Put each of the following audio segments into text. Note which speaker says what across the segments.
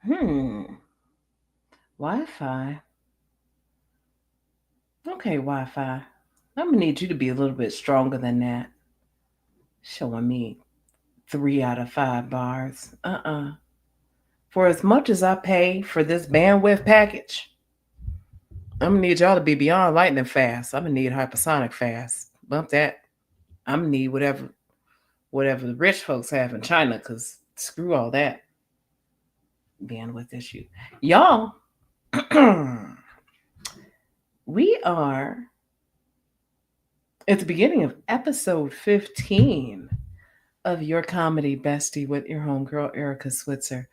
Speaker 1: Hmm. Wi-Fi. Okay, Wi-Fi. I'm gonna need you to be a little bit stronger than that. Showing me 3 out of 5 bars. For as much as I pay for this bandwidth package, I'm gonna need y'all to be beyond lightning fast. I'm gonna need hypersonic fast. Bump that. I'm gonna need whatever the rich folks have in China, cause screw all that bandwidth issue. Y'all, we are at the beginning of episode 15 of your comedy bestie with your homegirl Erica Switzer.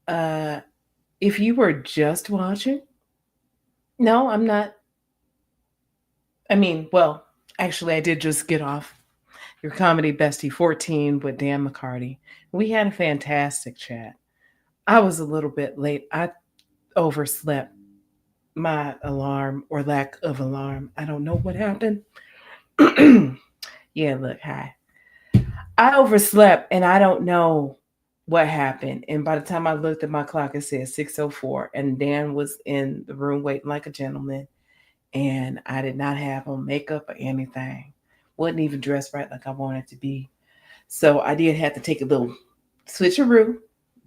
Speaker 1: Uh, if you were just watching, no, I'm not. I mean, well, actually, I did just get off your comedy bestie 14 with Dan McCarty. We had a fantastic chat. I was a little bit late. I overslept my alarm or lack of alarm. I don't know what happened. Yeah, look, hi. I overslept and I don't know what happened. And by the time I looked at my clock, it said 6:04, and Dan was in the room waiting like a gentleman. And I did not have on makeup or anything. Wasn't even dressed right like I wanted to be. So I did have to take a little switcheroo,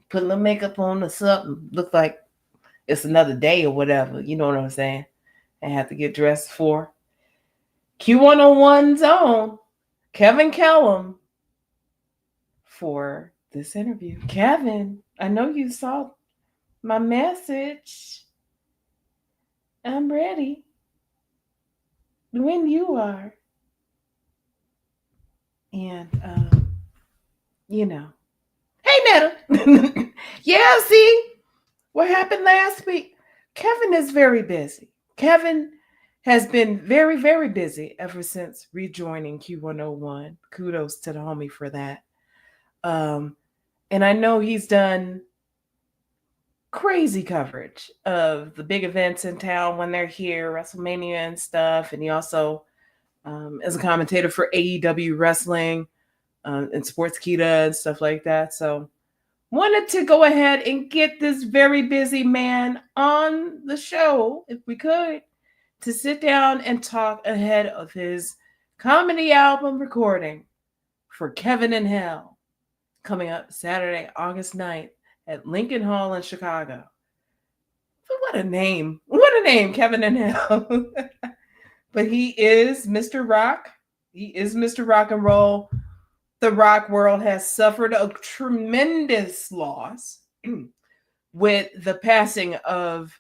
Speaker 1: put a little makeup on or something. Look like it's another day or whatever. You know what I'm saying? I had to get dressed for Q101's own Kevin Kellam for this interview. Kevin, I know you saw my message. I'm ready when you are. And, you know, hey, Netta. Yeah, see what happened last week? Kevin is very busy. Kevin has been very, very busy ever since rejoining Q101. Kudos to the homie for that. Um, and I know he's done crazy coverage of the big events in town when they're here, WrestleMania and stuff. And he also is a commentator for AEW wrestling and Sportskeeda and stuff like that. So wanted to go ahead and get this very busy man on the show, if we could, to sit down and talk ahead of his comedy album recording for Kevin in Hell coming up Saturday, August 9th at Lincoln Hall in Chicago. What a name. What a name, Kevin in Hell. But he is Mr. Rock. He is Mr. Rock and Roll. The rock world has suffered a tremendous loss with the passing of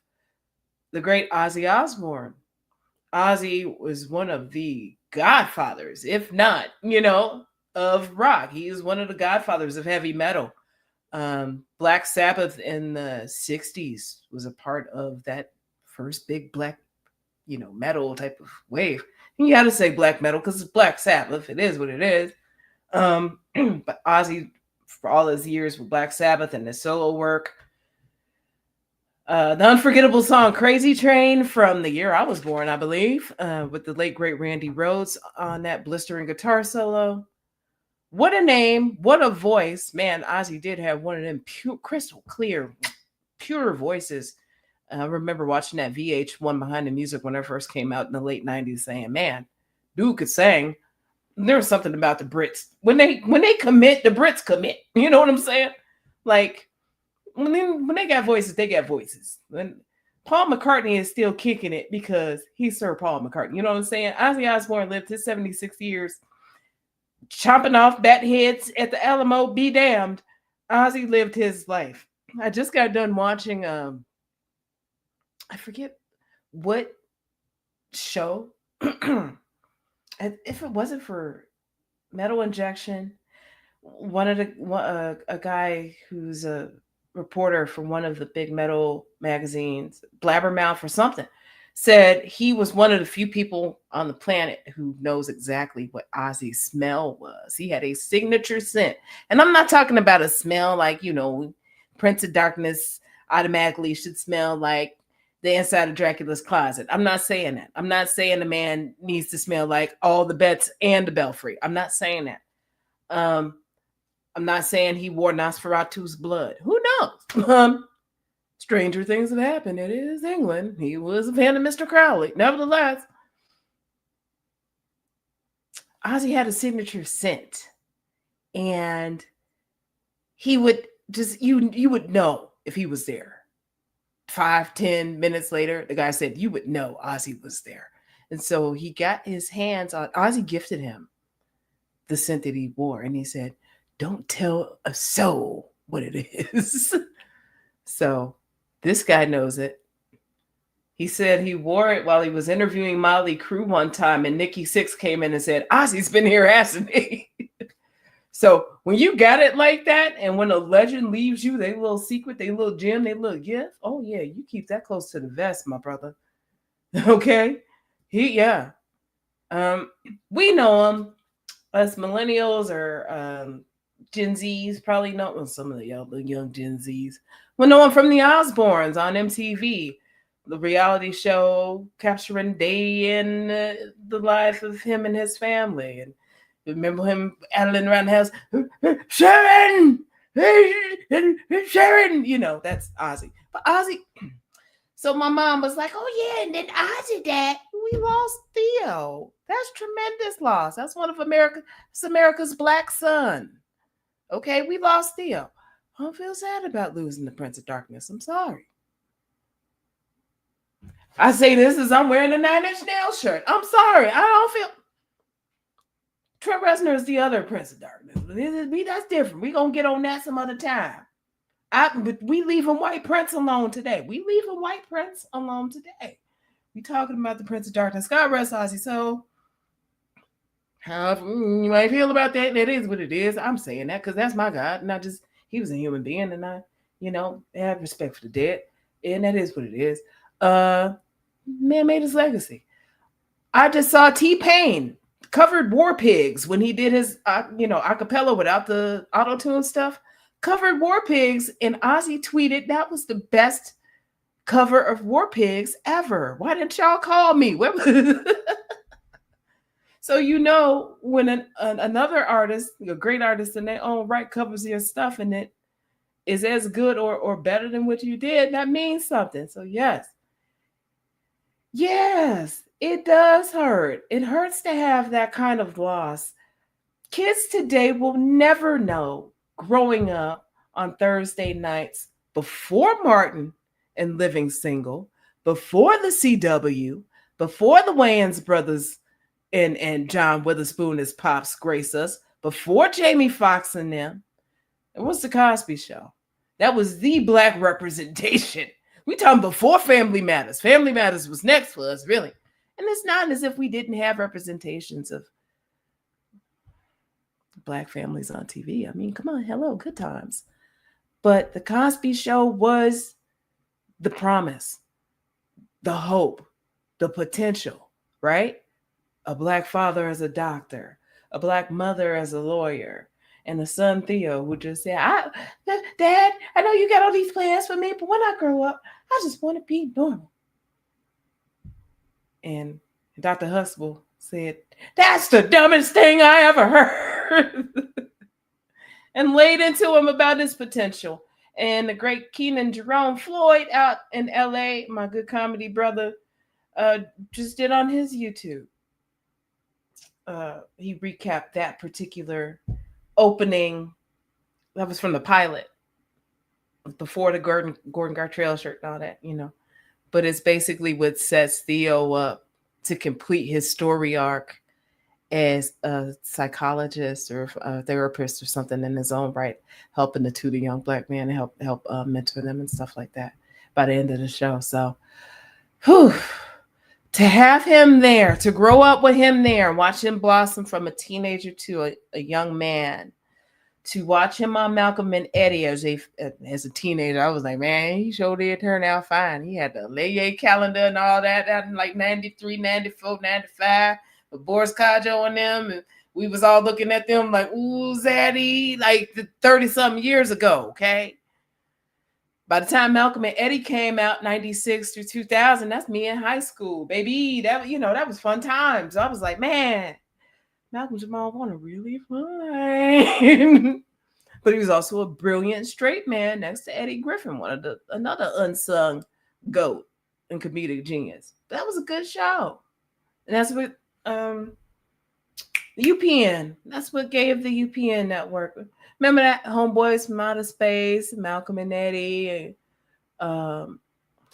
Speaker 1: the great Ozzy Osbourne. Ozzy was one of the godfathers, if not, of rock. He is one of the godfathers of heavy metal. Black Sabbath in the 60s was a part of that first big black, metal type of wave. And you got to say black metal because it's Black Sabbath. It is what it is. But Ozzy, for all his years with Black Sabbath and his solo work, the unforgettable song Crazy Train from the year I was born, I believe, with the late great Randy Rhoads on that blistering guitar solo. What a name, what a voice. Man, Ozzy did have one of them pure, crystal clear, pure voices. I remember watching that VH1 Behind the Music when it first came out in the late 90s saying, man, dude could sing. There was something about the Brits. When they commit, the Brits commit. You know what I'm saying? Like, when they got voices, they got voices. When Paul McCartney is still kicking it because he's Sir Paul McCartney. You know what I'm saying? Ozzy Osbourne lived his 76 years chomping off bat heads at the Alamo, be damned. Ozzy lived his life. I just got done watching I forget what show. If it wasn't for Metal Injection, a guy who's a reporter for one of the big metal magazines, Blabbermouth or something, said he was one of the few people on the planet who knows exactly what Ozzy's smell was. He had a signature scent. And I'm not talking about a smell like, Prince of Darkness automatically should smell like the inside of Dracula's closet. I'm not saying that. I'm not saying the man needs to smell like all the beds and the belfry. I'm not saying that. I'm not saying he wore Nosferatu's blood. Who knows? Stranger things have happened. It is England. He was a fan of Mr. Crowley. Nevertheless, Ozzy had a signature scent, and he would just you would know if he was there. 5-10 minutes later, the guy said you would know Ozzy was there. And so he got his hands on Ozzy, gifted him the scent that he wore, and he said, "Don't tell a soul what it is." So this guy knows it. He said he wore it while he was interviewing Motley Crue one time, and Nikki Sixx came in and said, "Ozzy's been here, hasn't he?" So when you got it like that, and when a legend leaves you, they little secret, they little gem, they little gift, oh yeah, you keep that close to the vest, my brother. Okay? Yeah. We know him. Us millennials or Gen Zs probably know, well, some of the young Gen Zs. We know him from the Osbournes on MTV, the reality show capturing day in the life of him and his family. And remember him rattling around the house, Sharon, Sharon. You know, that's Ozzy. But Ozzy, so my mom was like, "Oh yeah," and then Ozzy, Dad, we lost Theo. That's tremendous loss. That's one of America's black son. Okay, we lost Theo. I don't feel sad about losing the Prince of Darkness. I'm sorry. I say this as I'm wearing a 9 Inch Nails shirt. I'm sorry. I don't feel. Trent Reznor is the other Prince of Darkness. That's different. We're going to get on that some other time. But we leaving White Prince alone today. We leaving White Prince alone today. We talking about the Prince of Darkness. God rest Ozzy. So, however you might feel about that, that is what it is. I'm saying that because that's my God. Not just, he was a human being, and I, have respect for the dead. And that is what it is. Man made his legacy. I just saw T-Pain covered War Pigs when he did his, acapella without the auto-tune stuff. Covered War Pigs, and Ozzy tweeted that was the best cover of War Pigs ever. Why didn't y'all call me? So when another artist, a great artist in their own right, covers your stuff and it is as good or better than what you did, that means something. So yes, it does hurt. It hurts to have that kind of loss. Kids today will never know growing up on Thursday nights before Martin and Living Single, before the CW, before the Wayans brothers and John Witherspoon as Pops grace us, before Jamie Foxx and them. It was the Cosby Show. That was the black representation. We talking before Family Matters. Family Matters was next for us, really. And it's not as if we didn't have representations of black families on TV. I mean, come on, hello, good times. But the Cosby Show was the promise, the hope, the potential, right? A black father as a doctor, a black mother as a lawyer, and a son, Theo, who just said, Dad, I know you got all these plans for me, but when I grow up, I just want to be normal. And Dr. Huxtable said, "That's the dumbest thing I ever heard." And laid into him about his potential. And the great Keenan Jerome Floyd out in LA, my good comedy brother, just did on his YouTube. He recapped that particular opening. That was from the pilot, before the Gordon Gartrell shirt and all that, But it's basically what sets Theo up to complete his story arc as a psychologist or a therapist or something in his own right, helping to tutor young black men and help mentor them and stuff like that by the end of the show. So, to have him there, to grow up with him there, watch him blossom from a teenager to a young man, to watch him on Malcolm and Eddie as a teenager, I was like, man, he sure did turn out fine. He had the Leye calendar and all that in like 93, 94, 95. With Boris Kajo and them, and we was all looking at them like, ooh, Zaddy, like 30-something years ago, okay? By the time Malcolm and Eddie came out, 96 through 2000, that's me in high school, baby. That was fun times. I was like, man, Malcolm Jamal want to really fun. But he was also a brilliant straight man next to Eddie Griffin, another unsung goat and comedic genius. That was a good show. And that's what UPN. That's what gave the UPN network. Remember that Homeboys from Outer Space, Malcolm and Eddie, and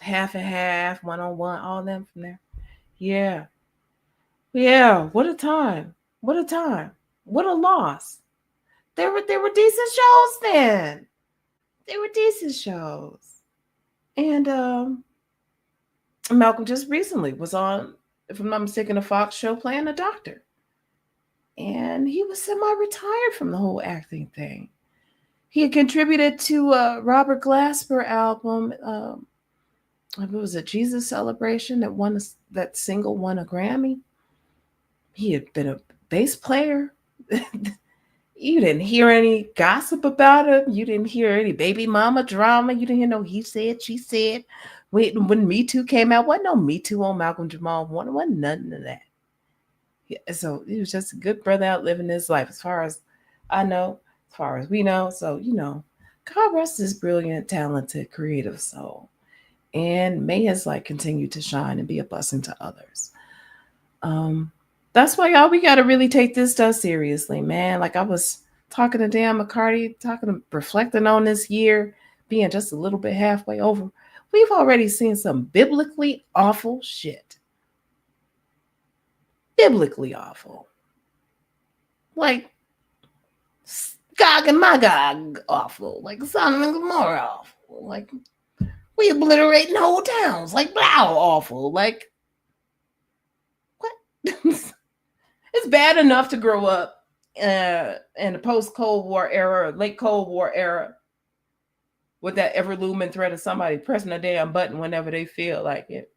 Speaker 1: Half and Half, One on One, all them from there. Yeah, yeah. What a time! What a time! What a loss! They were decent shows then. They were decent shows. And Malcolm just recently was on, if I'm not mistaken, a Fox show playing a doctor. And he was semi-retired from the whole acting thing. He had contributed to Robert Glasper album. It was a Jesus Celebration that single won a Grammy. He had been a bass player. You didn't hear any gossip about him. You didn't hear any baby mama drama. You didn't hear no he said, she said. When Me Too came out, wasn't no Me Too on Malcolm Jamal Warner. Wasn't nothing of that. Yeah, so he was just a good brother out living his life, as far as I know, as far as we know. So, God rest his brilliant, talented, creative soul. And may his light continue to shine and be a blessing to others. That's why, y'all, we got to really take this stuff seriously, man. Like I was talking to Dan McCarty, reflecting on this year, being just a little bit halfway over. We've already seen some biblically awful shit. Biblically awful. Like Gog and Magog awful. Like Sodom and Gomorrah awful. Like we obliterating whole towns. Like Blau awful. Like what? It's bad enough to grow up in the post-Cold War era, late Cold War era, with that ever-looming threat of somebody pressing a damn button whenever they feel like it.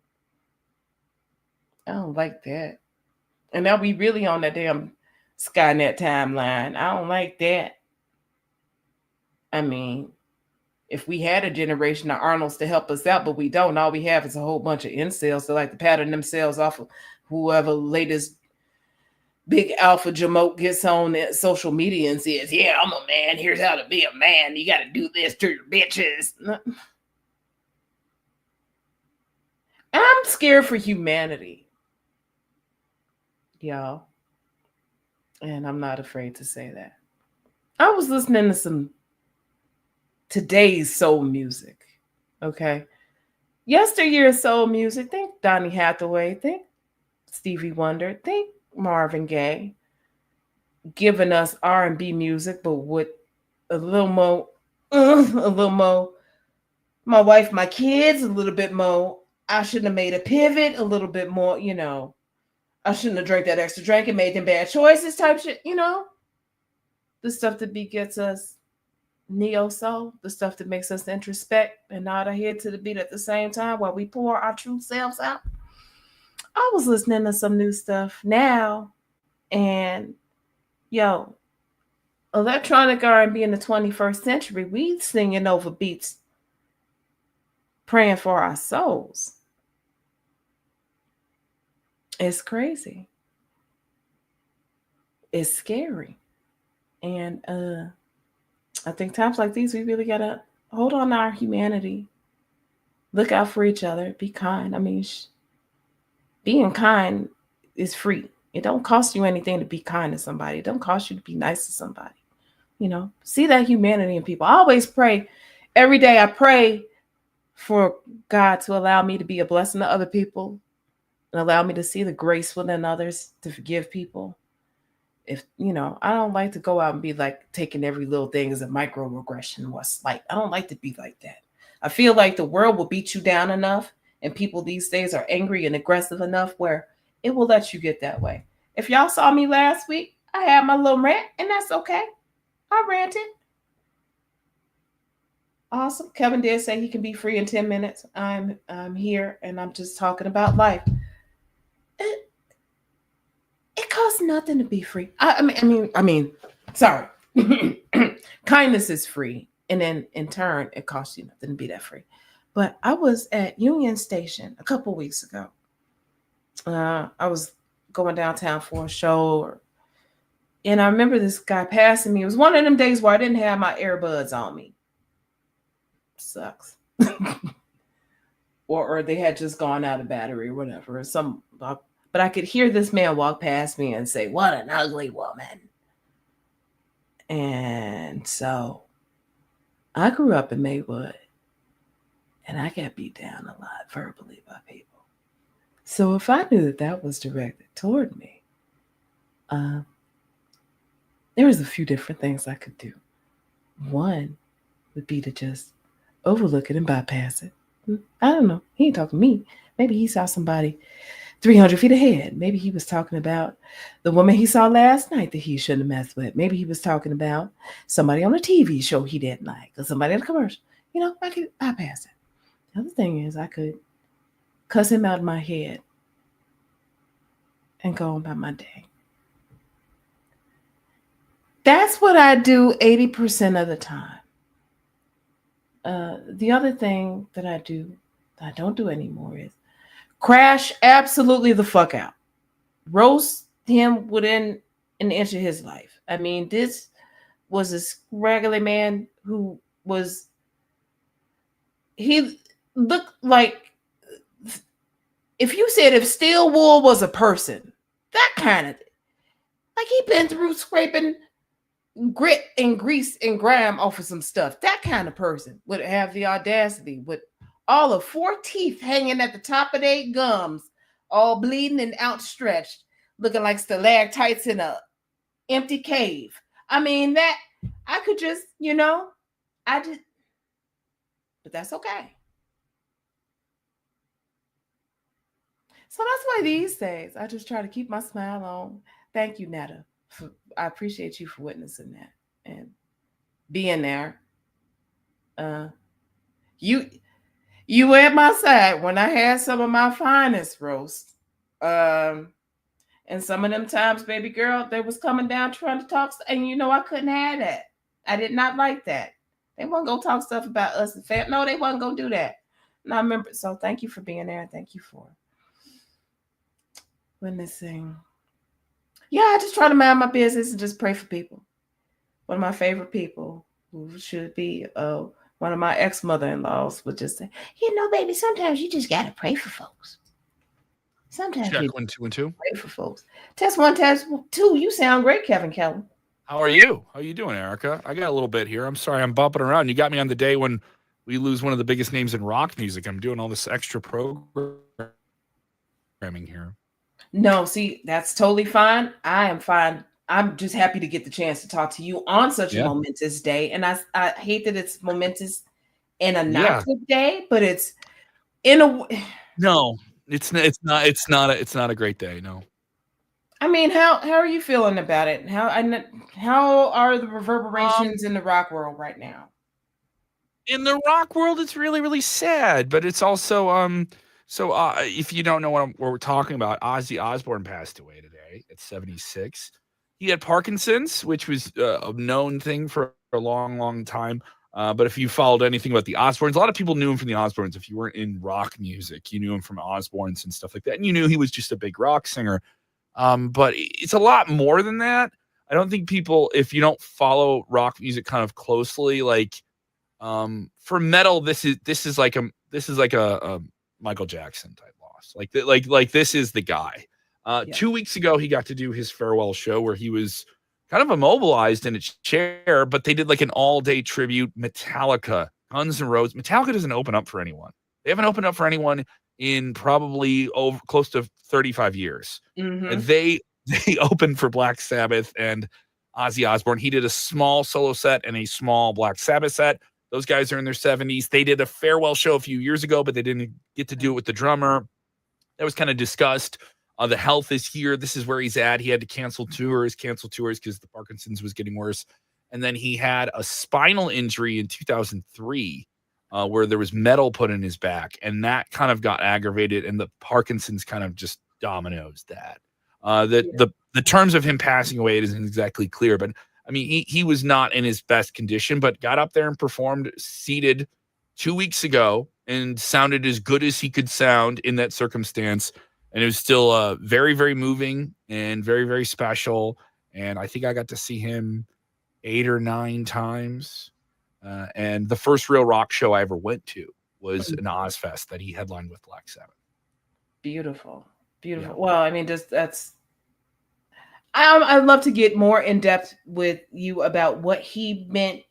Speaker 1: I don't like that. And now we really on that damn Skynet timeline. I don't like that. I mean, if we had a generation of Arnolds to help us out, but we don't. All we have is a whole bunch of incels that like to pattern themselves off of whoever latest big alpha jamoke gets on social media and says, yeah, I'm a man. Here's how to be a man. You got to do this to your bitches. I'm scared for humanity, y'all. And I'm not afraid to say that. I was listening to some today's soul music. Okay. Yesteryear's soul music. Think Donny Hathaway. Think Stevie Wonder. Think Marvin Gaye. Giving us R&B music, but with a little more, my wife, my kids, a little bit more. I shouldn't have made a pivot, a little bit more, I shouldn't have drank that extra drink and made them bad choices type shit, the stuff that begets us neo soul, the stuff that makes us introspect and nod our head to the beat at the same time while we pour our true selves out. I was listening to some new stuff now, and electronic R&B in the 21st century, we singing over beats, praying for our souls. It's crazy. It's scary. And I think times like these, we really got to hold on to our humanity. Look out for each other. Be kind. I mean, being kind is free. It don't cost you anything to be kind to somebody. It don't cost you to be nice to somebody. See that humanity in people. I always pray. Every day I pray for God to allow me to be a blessing to other people and allow me to see the grace within others, to forgive people. If, I don't like to go out and be like taking every little thing as a microaggression or a slight. I don't like to be like that. I feel like the world will beat you down enough, and people these days are angry and aggressive enough where it will let you get that way. If y'all saw me last week, I had my little rant, and that's okay. I ranted. Awesome. Kevin did say he can be free in 10 minutes. I'm here, and I'm just talking about life. It costs nothing to be free. I mean, sorry. Kindness is free, and then in turn, it costs you nothing to be that free. But I was at Union Station a couple weeks ago. I was going downtown for a show, or And I remember this guy passing me. It was one of them days where I didn't have my earbuds on me. Sucks. Or they had just gone out of battery or whatever. Or some, but I could hear this man walk past me and say, "What an ugly woman." And so I grew up in Maywood, and I got beat down a lot verbally by people. So if I knew that that was directed toward me, uh, there was a few different things I could do. One would be to just overlook it and bypass it. I don't know. He ain't talking to me. Maybe he saw somebody 300 feet ahead. Maybe he was talking about the woman he saw last night that he shouldn't have messed with. Maybe he was talking about somebody on a TV show he didn't like or somebody in a commercial. I could bypass it. The other thing is I could cuss him out of my head and go on by my day. That's what I do 80% of the time. The other thing that I do that I don't do anymore is crash absolutely the fuck out. Roast him within an inch of his life. I mean, this was a regular man who was, he looked like, if you said if Steel Wool was a person, that kind of, like he'd been through scraping grit and grease and grime off of some stuff. That kind of person would have the audacity with all of 4 teeth hanging at the top of their gums, all bleeding and outstretched, looking like stalactites in a empty cave. I mean, that I could just, but that's okay. So that's why these days I just try to keep my smile on. Thank you, Netta. I appreciate you for witnessing that and being there. You were at my side when I had some of my finest roast. And some of them times, baby girl, they was coming down trying to talk, and I couldn't have that. I did not like that. They wasn't gonna talk stuff about us and fam. No, they wasn't gonna do that. And I remember. So thank you for being there. Thank you for witnessing. Yeah, I just try to mind my business and just pray for people. One of my favorite people, who should be one of my ex-mother-in-laws, would just say, baby, sometimes you just gotta pray for folks. Sometimes
Speaker 2: check 1 2 1 2.
Speaker 1: Pray for folks. Test 1, test 2. You sound great, Kevin Kellam.
Speaker 2: How are you? How you doing, Erica? I got a little bit here. I'm sorry, I'm bumping around. You got me on the day when we lose one of the biggest names in rock music. I'm doing all this extra programming here.
Speaker 1: No, see, that's totally fine. I am fine. I'm just happy to get the chance to talk to you on such a momentous day. And I hate that it's momentous in a not good day, but it's in a
Speaker 2: no, it's not a great day. No.
Speaker 1: I mean, how are you feeling about it? How are the reverberations in the rock world right now?
Speaker 2: In the rock world, it's really, really sad, but it's also if you don't know what we're talking about, Ozzy Osbourne passed away today at 76. He had Parkinson's, which was a known thing for a long, long time. But if you followed anything about the Osbournes, a lot of people knew him from the Osbournes. If you weren't in rock music, you knew him from Osbournes and stuff like that. And you knew he was just a big rock singer. But it's a lot more than that. I don't think people, if you don't follow rock music kind of closely, like for metal, this is like a Michael Jackson type loss. Like this is the guy. 2 weeks ago, he got to do his farewell show where he was kind of immobilized in a chair, but they did like an all-day tribute. Metallica, Guns N' Roses. Metallica doesn't open up for anyone. They haven't opened up for anyone in probably close to 35 years.
Speaker 1: Mm-hmm.
Speaker 2: They opened for Black Sabbath and Ozzy Osbourne. He did a small solo set and a small Black Sabbath set. Those guys are in their 70s. They did a farewell show a few years ago, but they didn't get to do it with the drummer. That was kind of discussed. The health is here. This is where he's at. He had to cancel tours because the Parkinson's was getting worse. And then he had a spinal injury in 2003 where there was metal put in his back. And that kind of got aggravated. And the Parkinson's kind of just dominoes that. The terms of him passing away, it isn't exactly clear. But, I mean, he was not in his best condition, but got up there and performed seated 2 weeks ago and sounded as good as he could sound in that circumstance. And it was still very, very moving and very, very special. and I think I got to see him 8 or 9 times. And the first real rock show I ever went to was an Ozfest that he headlined with Black Sabbath.
Speaker 1: Beautiful. Beautiful.
Speaker 2: Yeah.
Speaker 1: Well, I mean, just that's. I'd love to get more in depth with you about what he meant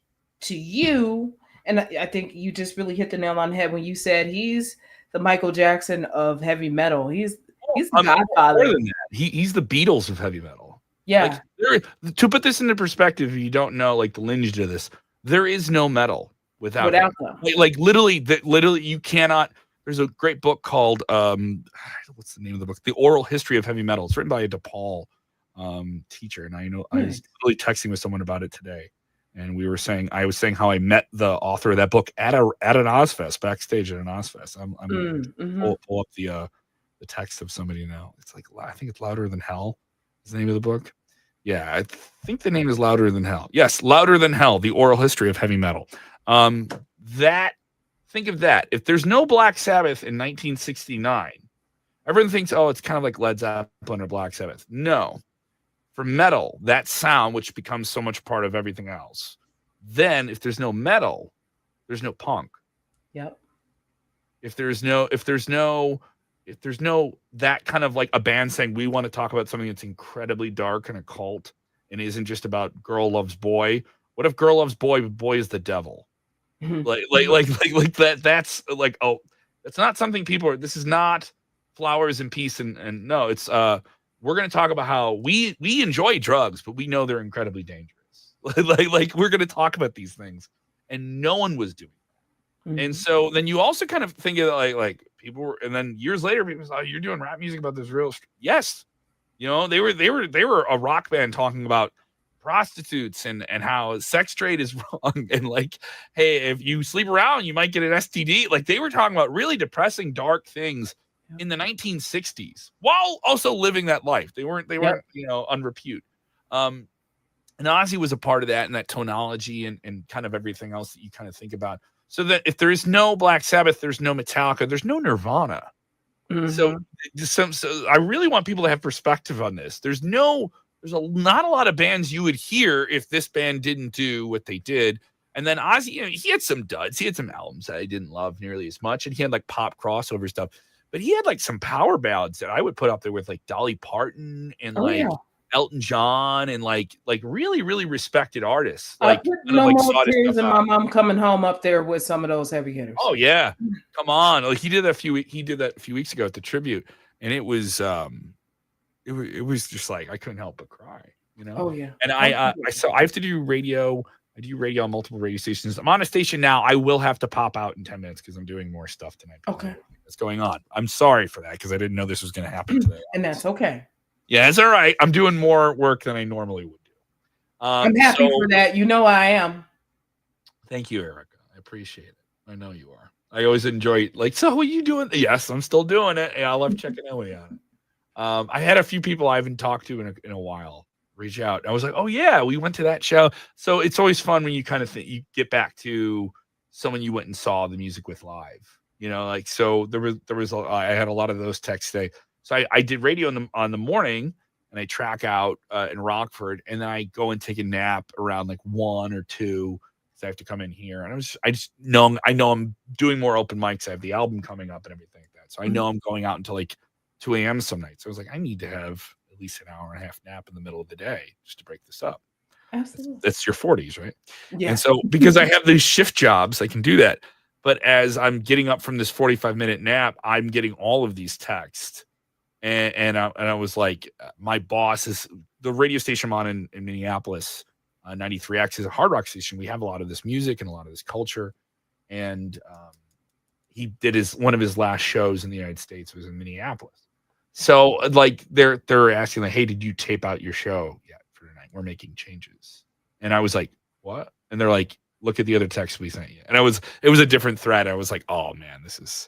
Speaker 1: to you, and I think you just really hit the nail on the head when you said he's the Michael Jackson of heavy metal. He's the Godfather.
Speaker 2: More than that, he's the Beatles of heavy metal.
Speaker 1: Yeah.
Speaker 2: Like, to put this into perspective, if you don't know, like the lineage of this, there is no metal without them. Like literally, you cannot. There's a great book called what's the name of the book? The Oral History of Heavy Metal. It's written by a DePaul teacher, and I was really texting with someone about it today, and I was saying how I met the author of that book at an Ozfest, backstage at an Ozfest. I'm pull up the text of somebody now. It's like, I think it's Louder Than Hell is the name of the book. Yeah, I think the name is Louder Than Hell. Yes, Louder Than Hell, The Oral History of Heavy Metal. Think of that. If there's no Black Sabbath in 1969, everyone thinks, oh, it's kind of like Led Zeppelin or Black Sabbath. No. For metal, that sound, which becomes so much part of everything else, then if there's no metal, there's no punk.
Speaker 1: Yep.
Speaker 2: If there's no that kind of like a band saying we want to talk about something that's incredibly dark and occult and isn't just about girl loves boy. What if girl loves boy, but boy is the devil? like that. That's like, oh, that's not something people are. This is not Flowers and Peace and no, it's we're going to talk about how we enjoy drugs, but we know they're incredibly dangerous. like we're going to talk about these things, and no one was doing that. Mm-hmm. And so then you also kind of think of like people were, and then years later, people say, oh, you're doing rap music about this real. Yes, they were a rock band talking about prostitutes and how sex trade is wrong, and like, hey, if you sleep around, you might get an STD. Like they were talking about really depressing, dark things in the 1960s, while also living that life. They weren't unrepute. And Ozzy was a part of that, and that tonality and kind of everything else that you kind of think about. So that if there is no Black Sabbath, there's no Metallica, there's no Nirvana. Mm-hmm. So I really want people to have perspective on this. There's not a lot of bands you would hear if this band didn't do what they did. And then Ozzy, he had some duds. He had some albums that I didn't love nearly as much, and he had like pop crossover stuff. But he had like some power ballads that I would put up there with like Dolly Parton and Elton John and like really, really respected artists. Like
Speaker 1: I put No More Tears and My Mom Coming Home up there with some of those heavy hitters.
Speaker 2: Oh yeah, come on! Like he did that a few weeks ago at the tribute, and it was just like I couldn't help but cry.
Speaker 1: Oh yeah.
Speaker 2: And I have to do radio. I do radio on multiple radio stations. I'm on a station now. I will have to pop out in 10 minutes because I'm doing more stuff tonight.
Speaker 1: Okay.
Speaker 2: What's going on? I'm sorry for that because I didn't know this was going to happen today.
Speaker 1: And that's okay.
Speaker 2: Yeah, it's all right. I'm doing more work than I normally would do.
Speaker 1: I'm happy for that. I am.
Speaker 2: Thank you, Erica. I appreciate it. I know you are. I always enjoy like, so what are you doing? Yes, I'm still doing it. Yeah, I love checking in with you on it. I had a few people I haven't talked to in a while reach out. I was like, oh yeah, we went to that show. So it's always fun when you kind of think you get back to someone you went and saw the music with live. Like so there was I had a lot of those texts today. So I did radio on the morning, and I track out in Rockford, and then I go and take a nap around like 1 or 2. So I have to come in here, and I know I'm doing more open mics. I have the album coming up and everything like that. So I know I'm going out until like 2 a.m. some nights. So I was like, I need to have at least an hour and a half nap in the middle of the day just to break this up.
Speaker 1: Absolutely.
Speaker 2: That's your 40s, right?
Speaker 1: Yeah.
Speaker 2: And so because I have these shift jobs, I can do that. But as I'm getting up from this 45-minute nap, I'm getting all of these texts. And I was like, my boss is the radio station I'm on in Minneapolis, 93X is a hard rock station. We have a lot of this music and a lot of this culture. And he did one of his last shows in the United States was in Minneapolis. So like they're asking like, hey, did you tape out your show yet for tonight? We're making changes. And I was like, what? And they're like, look at the other text we sent you. And it was a different thread. I was like, oh man, this is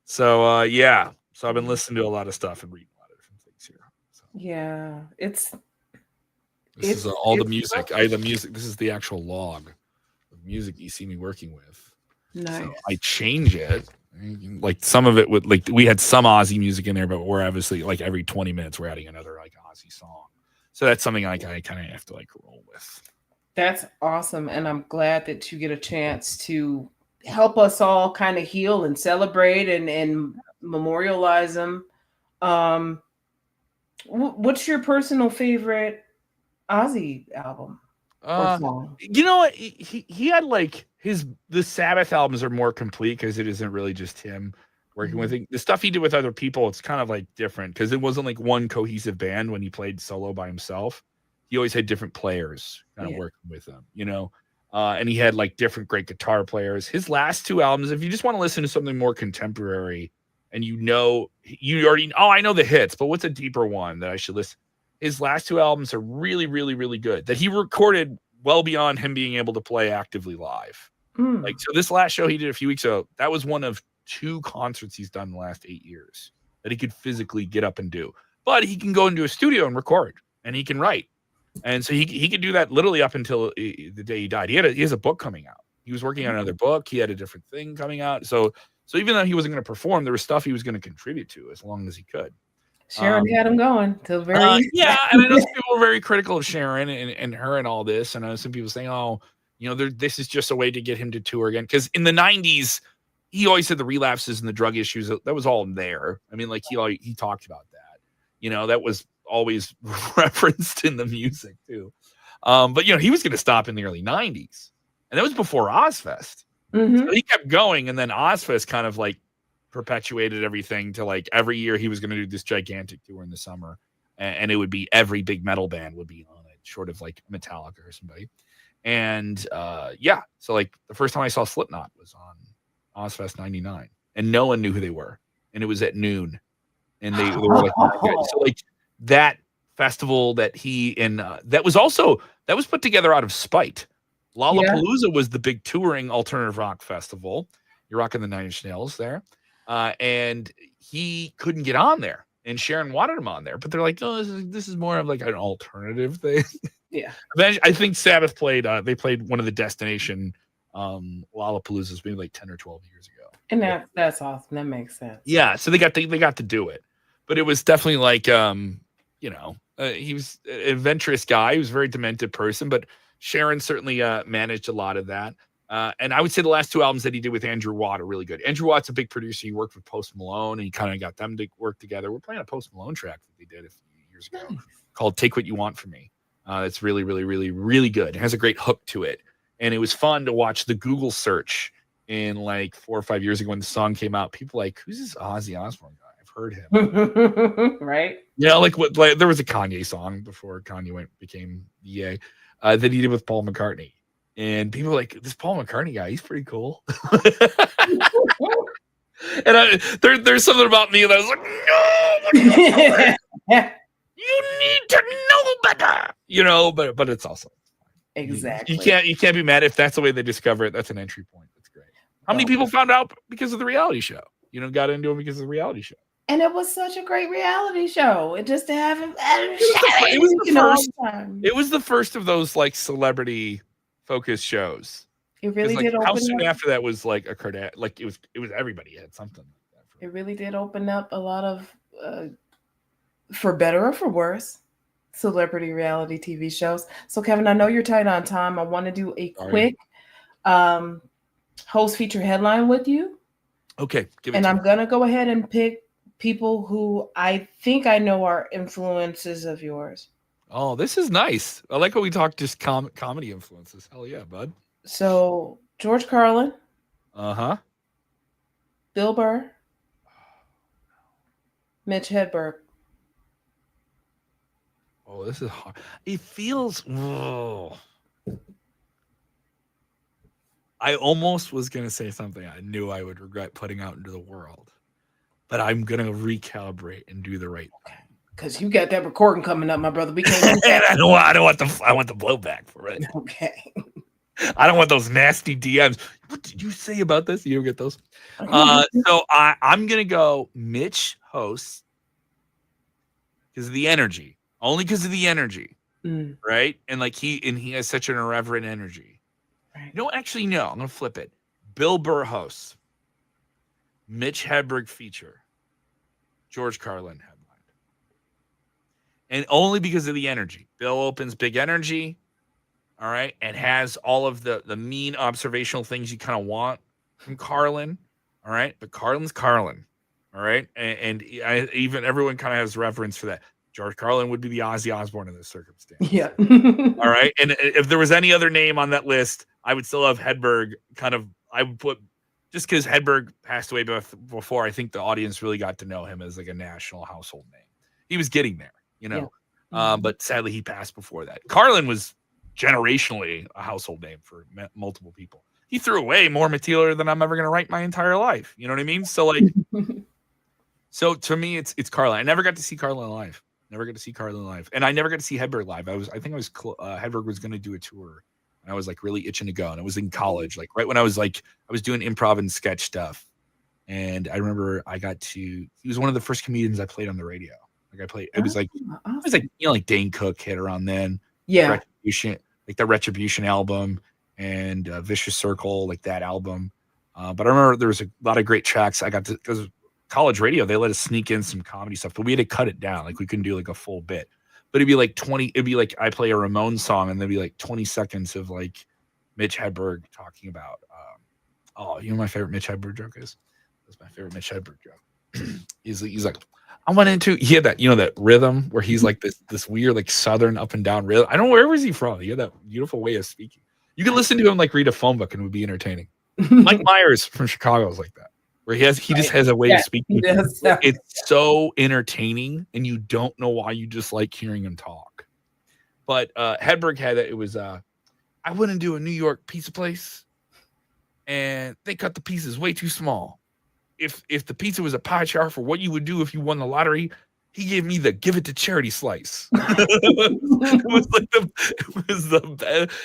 Speaker 2: so yeah. So I've been listening to a lot of stuff and reading a lot of different things here. So.
Speaker 1: Yeah,
Speaker 2: this is all the music. This is the actual log of music you see me working with.
Speaker 1: Nice.
Speaker 2: So I change it. Like some of it would like we had some Ozzy music in there, but we're obviously like every 20 minutes we're adding another like Ozzy song. So that's something like I kind of have to like roll with.
Speaker 1: That's awesome. And I'm glad that you get a chance to help us all kind of heal and celebrate and memorialize them. Um, what's your personal favorite Ozzy album or song?
Speaker 2: You know what? He had like the Sabbath albums are more complete because it isn't really just him working with it. The stuff he did with other people, it's kind of like different because it wasn't like one cohesive band when he played solo by himself. He always had different players kind of working with him, you know. And he had like different great guitar players. His last two albums, if you just want to listen to something more contemporary, and you already I know the hits, but what's a deeper one that I should listen? His last two albums are really, really, really good that he recorded well beyond him being able to play actively live. Like, so this last show he did a few weeks ago, that was one of 2 concerts he's done in the last 8 years that he could physically get up and do. But he can go into a studio and record, and he can write. And so he could do that literally up until the day he died. He has a book coming out. He was working on another book. He had a different thing coming out. So even though he wasn't going to perform, there was stuff he was going to contribute to as long as he could.
Speaker 1: Sharon had him going till very
Speaker 2: yeah, and I know some people were very critical of Sharon and her and all this, and I know some people saying, "Oh, this is just a way to get him to tour again." Because in the '90s, he always had the relapses and the drug issues. That was all there. I mean, like he talked about that. That was always referenced in the music too. But he was going to stop in the early '90s, and that was before Ozfest. So he kept going, and then Ozfest kind of like perpetuated everything to like every year he was going to do this gigantic tour in the summer, and it would be every big metal band would be on it, short of like Metallica or somebody. And so like the first time I saw Slipknot was on Ozfest '99, and no one knew who they were, and it was at noon, and they were like, so like that festival that he and that was put together out of spite. Lollapalooza was the big touring alternative rock festival. You're rocking the Nine Inch Nails there. And he couldn't get on there, and Sharon wanted him on there, but they're like, "Oh, this is more of like an alternative thing."
Speaker 1: Yeah.
Speaker 2: I think Sabbath played. They played one of the destination Lollapaloozas maybe like 10 or 12 years ago,
Speaker 1: and that's awesome. That makes sense.
Speaker 2: Yeah, so they got to do it, but it was definitely like he was an adventurous guy. He was a very demented person, but Sharon certainly managed a lot of that. And I would say the last 2 albums that he did with Andrew Watt are really good. Andrew Watt's a big producer. He worked with Post Malone, and he kind of got them to work together. We're playing a Post Malone track that they did a few years ago called "Take What You Want From Me." It's really, really, really, really good. It has a great hook to it, and it was fun to watch the Google search in like 4 or 5 years ago when the song came out. People like, "Who's this Ozzy Osbourne guy? I've heard him."
Speaker 1: Right?
Speaker 2: Yeah, like there was a Kanye song before Kanye became EA that he did with Paul McCartney. And people are like, this Paul McCartney guy, he's pretty cool. And there's something about me that I was like, no, you need to know better, but it's awesome.
Speaker 1: Exactly.
Speaker 2: You can't be mad if that's the way they discover it. That's an entry point. That's great. How many people found out because of the reality show? Got into it because of the reality show.
Speaker 1: And it was such a great reality show. And just to have him,
Speaker 2: it was the first of those like celebrity focused shows.
Speaker 1: It really did
Speaker 2: open. How soon after that was like a Kardashian? Like it was everybody had something like that.
Speaker 1: It really did open up a lot of, for better or for worse, celebrity reality TV shows. So Kevin, I know you're tight on time. I want to do a quick host feature headline with you.
Speaker 2: Okay,
Speaker 1: and I'm gonna go ahead and pick people who I think I know are influences of yours.
Speaker 2: Oh, this is nice. I like how we talk just comedy influences. Hell yeah, bud.
Speaker 1: So George Carlin.
Speaker 2: Uh-huh.
Speaker 1: Bill Burr. Mitch Hedberg.
Speaker 2: Oh, this is hard. It feels. Oh. I almost was going to say something I knew I would regret putting out into the world, but I'm going to recalibrate and do the right thing.
Speaker 1: Because you got that recording coming up, my brother. We can't.
Speaker 2: I want the blowback for it.
Speaker 1: Okay.
Speaker 2: I don't want those nasty DMs. What did you say about this? You don't get those. So I'm going to go Mitch hosts because of the energy. Only because of the energy, right? And like he has such an irreverent energy. Right. No, actually, no. I'm gonna flip it. Bill Burr hosts. Mitch Hedberg feature. George Carlin headline. and only because of the energy. Bill opens big energy, all right, and has all of the mean observational things you kind of want from Carlin, all right. But Carlin's Carlin, all right, and even everyone kind of has reverence for that. George Carlin would be the Ozzy Osbourne in this circumstance.
Speaker 1: Yeah.
Speaker 2: All right. And if there was any other name on that list, I would still have Hedberg I would put, just because Hedberg passed away before I think the audience really got to know him as like a national household name. He was getting there,
Speaker 1: Yeah. Mm-hmm.
Speaker 2: but sadly he passed before that. Carlin was generationally a household name for multiple people. He threw away more material than I'm ever going to write my entire life. You know what I mean? So like, so to me, it's Carlin. I never got to see Carlin live. And I never got to see Hedberg live. Hedberg was going to do a tour, and I was like really itching to go. And it was in college, like right when I was doing improv and sketch stuff. And I remember he was one of the first comedians I played on the radio. It was like like Dane Cook hit around then.
Speaker 1: Yeah.
Speaker 2: The Retribution album and Vicious Circle, like that album. But I remember there was a lot of great tracks. I got to, because college radio, they let us sneak in some comedy stuff, but we had to cut it down. Like we couldn't do like a full bit, but it'd be like I play a Ramones song and there'd be like 20 seconds of like Mitch Hedberg talking about, my favorite Mitch Hedberg joke is? That's my favorite Mitch Hedberg joke. he's like, he had that, that rhythm where he's like this weird, like Southern up and down rhythm. I don't know, where was he from? He had that beautiful way of speaking. You could listen to him like read a phone book and it would be entertaining. Mike Myers from Chicago is like that, where he just has a way of speaking. It's so entertaining, and you don't know why, you just like hearing him talk. But Hedberg had it. It was I went into a New York pizza place, and they cut the pieces way too small. If the pizza was a pie chart for what you would do if you won the lottery, he gave me the give it to charity slice.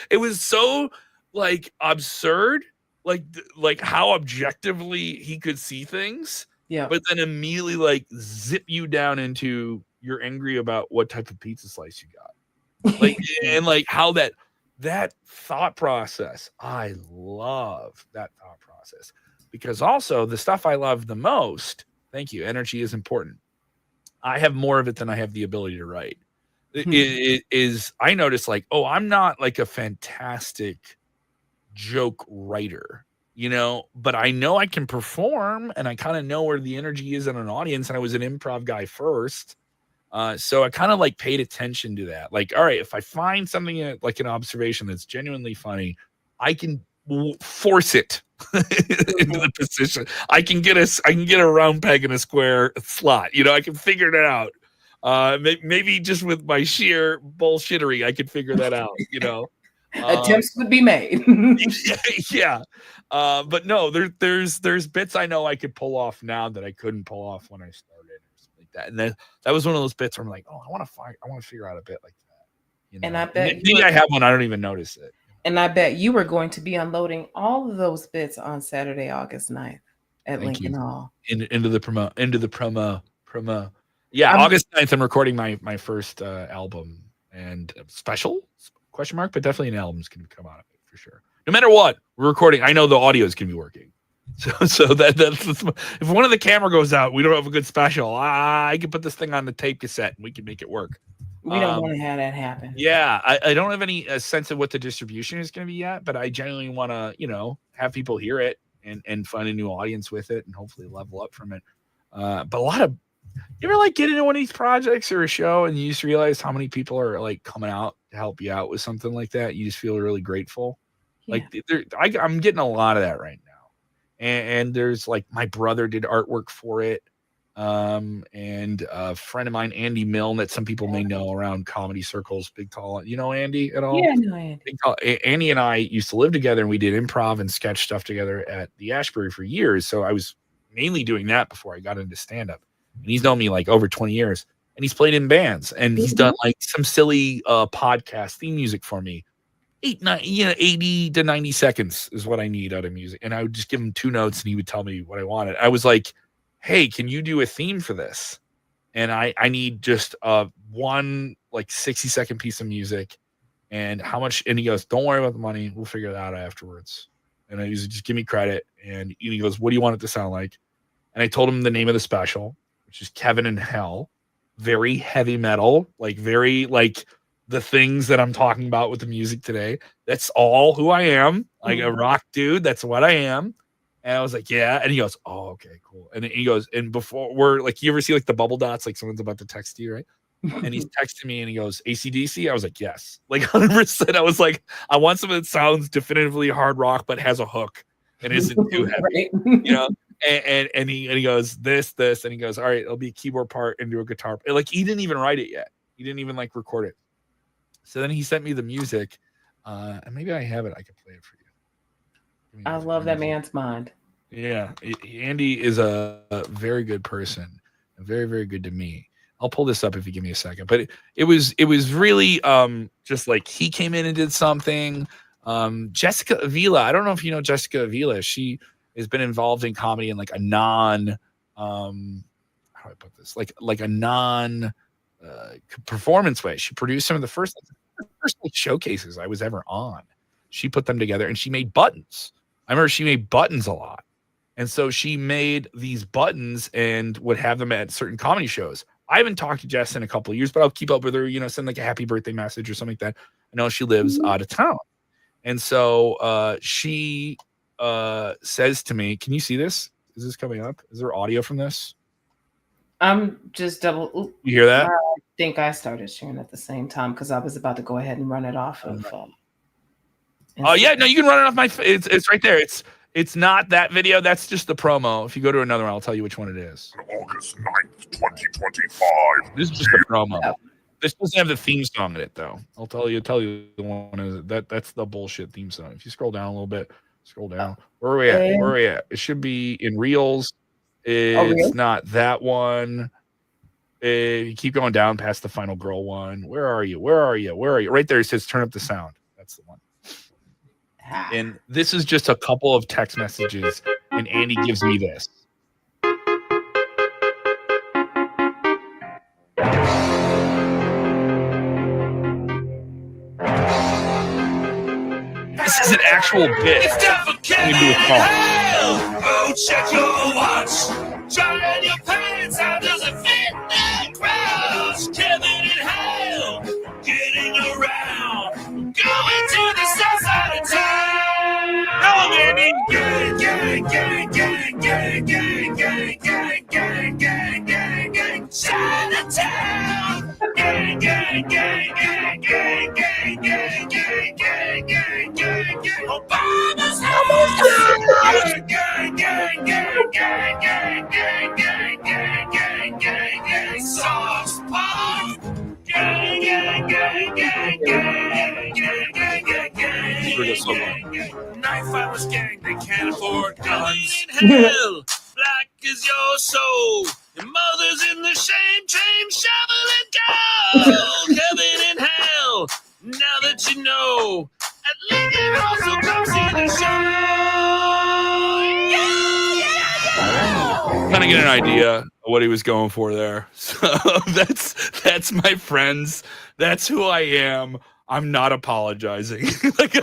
Speaker 2: It was so like absurd, like how objectively he could see things.
Speaker 1: Yeah.
Speaker 2: But then immediately like zip you down into you're angry about what type of pizza slice you got. Like and like how that thought process. I love that thought process. Because also the stuff I love the most, thank you, energy is important. I have more of it than I have the ability to write. It is, I notice like, I'm not like a fantastic joke writer, but I know I can perform and I kind of know where the energy is in an audience. And I was an improv guy first. So I kind of like paid attention to that. Like, all right, if I find something like an observation that's genuinely funny, I can force it into the position. I can get a round peg in a square slot. I can figure it out. Maybe just with my sheer bullshittery, I could figure that out.
Speaker 1: Attempts would be made.
Speaker 2: Yeah. But no, there's bits I know I could pull off now that I couldn't pull off when I started, or something like that. And that was one of those bits where I'm like, I want to figure out a bit like that.
Speaker 1: And I bet
Speaker 2: maybe I have one, I don't even notice it.
Speaker 1: And I bet you were going to be unloading all of those bits on Saturday, August 9th at Lincoln Hall.
Speaker 2: Into the promo. Yeah, August 9th, I'm recording my first album and special ? But definitely an album's going to come out of it for sure. No matter what, we're recording. I know the audio is going to be working. So that's if one of the camera goes out, we don't have a good special. I can put this thing on the tape cassette and we can make it work.
Speaker 1: We don't want to have that happen.
Speaker 2: Yeah, I don't have any sense of what the distribution is going to be yet, but I genuinely want to, have people hear it and find a new audience with it and hopefully level up from it. But a lot of, you ever like get into one of these projects or a show and you just realize how many people are like coming out to help you out with something like that? You just feel really grateful. Yeah. Like I'm getting a lot of that right now. And there's like my brother did artwork for it. And a friend of mine, Andy Milne, that some people may know around comedy circles, big tall. You know Andy at all?
Speaker 1: Yeah, I know Andy.
Speaker 2: Andy and I used to live together, and we did improv and sketch stuff together at the Ashbury for years. So I was mainly doing that before I got into stand-up. And he's known me like over 20 years, and he's played in bands, and he's done like some silly podcast theme music for me. 80 to 90 seconds is what I need out of music. And I would just give him 2 notes, and he would tell me what I wanted. I was like, hey, can you do a theme for this? And I need just one like 60-second piece of music, and how much? And he goes, don't worry about the money. We'll figure that out afterwards. And I was just give me credit. And he goes, what do you want it to sound like? And I told him the name of the special, which is Kevin in Hell. very heavy metal, like very like the things that I'm talking about with the music today. That's all who I am, like a rock dude. That's what I am. And I was like, yeah. And he goes, oh, okay, cool. And he goes, and before we're like, you ever see like the bubble dots, like someone's about to text you, right? And he's texting me and he goes, AC/DC? I was like, yes. Like 100%. I was like, I want something that sounds definitively hard rock, but has a hook and isn't too heavy.
Speaker 1: Right.
Speaker 2: You know? And he goes, this, and he goes, all right, it'll be a keyboard part into a guitar. Like he didn't even write it yet. He didn't even like record it. So then he sent me the music. And maybe I have it. I can play it for you.
Speaker 1: I love that man's mind.
Speaker 2: Yeah. Andy is a very good person. Very, very good to me. I'll pull this up if you give me a second. But it was really just like he came in and did something. Jessica Avila. I don't know if you know Jessica Avila. She has been involved in comedy in like a non how do I put this? Like a non performance way. She produced some of the first like, showcases I was ever on. She put them together and she made buttons. I remember she made buttons a lot. And so she made these buttons and would have them at certain comedy shows. I haven't talked to Jess in a couple of years, but I'll keep up with her, send like a happy birthday message or something like that. I know she lives out of town. And so she says to me, can you see this? Is this coming up? Is there audio from this?
Speaker 1: I'm just double.
Speaker 2: You hear that?
Speaker 1: I think I started sharing at the same time because I was about to go ahead and run it off of.
Speaker 2: Oh yeah, no, you can run it off my. It's right there. It's not that video. That's just the promo. If you go to another one, I'll tell you which one it is.
Speaker 3: August 9th, 2025.
Speaker 2: This is just a promo. Yeah. This doesn't have the theme song in it, though. I'll tell you the one is that's the bullshit theme song. If you scroll down a little bit, scroll down. Where are we at? Where are we at? It should be in Reels. It's not that one. You keep going down past the Final Girl one. Where are you? Where are you? Where are you? Right there, it says turn up the sound. That's the one. And this is just a couple of text messages, and Andy gives me this. This is an actual bit.
Speaker 4: It's time for Kevin in hell. Oh, check your watch. Trying your pants. How does it fit that crowd? Kevin in hell. Getting around. Going to the south side of town. Come on, Andy. Gang, gang, gang, gang, gang, gang, gang, gang, gang, gang, gang, gang. Chinatown. Gang, gang, gang, gang, gang, gang, gang, gang, gang, gang, gang, gang. Obama's house. Gang, gang, gang, gang, gang, gang, gang, gang, gang, gang, gang. Sauce Park. Gang, gang, gang, gang, gang, gang, gang, gang, gang. Knife fighters gang, they can't afford guns. In hell, black is your soul. Your mother's in the shame train, shoveling gold. Heaven in hell, now that you know. At Lincoln also come see the show. Yeah.
Speaker 2: Kind of get an idea of what he was going for there. So that's my friends. That's who I am. I'm not apologizing. Like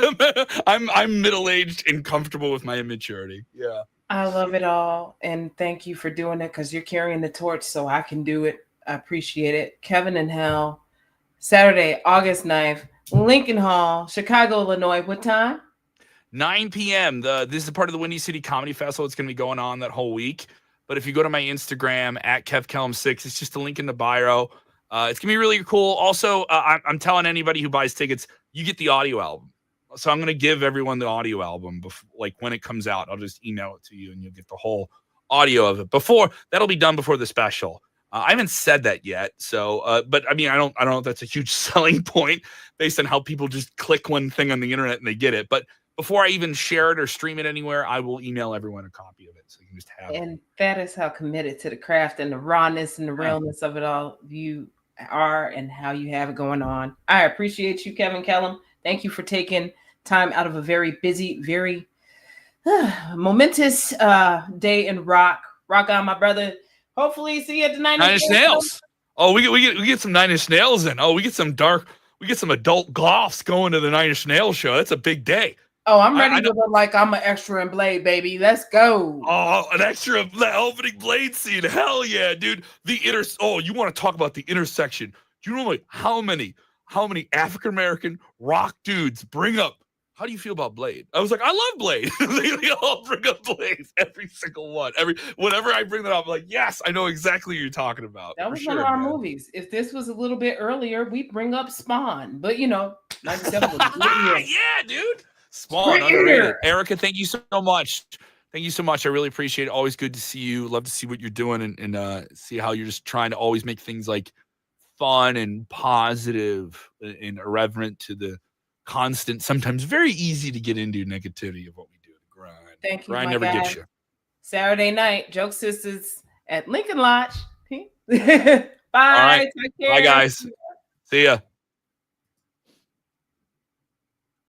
Speaker 2: I'm middle-aged and comfortable with my immaturity. Yeah.
Speaker 1: I love it all, and thank you for doing it because you're carrying the torch, so I can do it. I appreciate it. Kevin in Hell, Saturday, August 9th, Lincoln Hall, Chicago, Illinois. What time?
Speaker 2: 9 p.m. This is part of the Windy City Comedy Festival. It's going to be going on that whole week. But if you go to my Instagram at KevKellam6, it's just a link in the bio. It's going to be really cool. Also, I'm telling anybody who buys tickets, you get the audio album. So I'm going to give everyone the audio album like when it comes out. I'll just email it to you and you'll get the whole audio of it. That'll be done before the special. I haven't said that yet. So, but I mean, I don't know if that's a huge selling point based on how people just click one thing on the internet and they get it. But before I even share it or stream it anywhere, I will email everyone a copy of it so you can just have it.
Speaker 1: And that is how committed to the craft and the rawness and the realness of it all you are and how you have it going on. I appreciate you, Kevin Kellam. Thank you for taking time out of a very busy, very momentous day in rock. Rock on, my brother. Hopefully see you at the Nine Inch
Speaker 2: Nails. Oh, we get some Nine Inch Nails in. Oh, we get some adult goths going to the Nine Inch Nails show. That's a big day.
Speaker 1: Oh, I'm ready
Speaker 2: I
Speaker 1: to look like I'm an extra in Blade, baby. Let's go.
Speaker 2: Oh, an extra of the opening Blade scene. Hell yeah, dude. You want to talk about the intersection. Do you know like how many African American rock dudes bring up? How do you feel about Blade? I was like, I love Blade. They all bring up Blade. Every single one. Whenever I bring that up, I'm like, yes, I know exactly what you're talking about.
Speaker 1: That was one of our movies. If this was a little bit earlier, we bring up Spawn. But 97 was a good year.
Speaker 2: Yeah, dude. Spawn,
Speaker 1: Great
Speaker 2: underrated.
Speaker 1: year.
Speaker 2: Erica, thank you so much. Thank you so much. I really appreciate it. Always good to see you. Love to see what you're doing and see how you're just trying to always make things like fun and positive and irreverent to the constant, sometimes very easy to get into negativity of what we do in the grind.
Speaker 1: Thank you,
Speaker 2: Grind
Speaker 1: my
Speaker 2: never
Speaker 1: guy.
Speaker 2: gets you.
Speaker 1: Saturday night, Joke Sisters at Lincoln Lodge. Bye.
Speaker 2: All right.
Speaker 1: Take care.
Speaker 2: Bye, guys. See ya.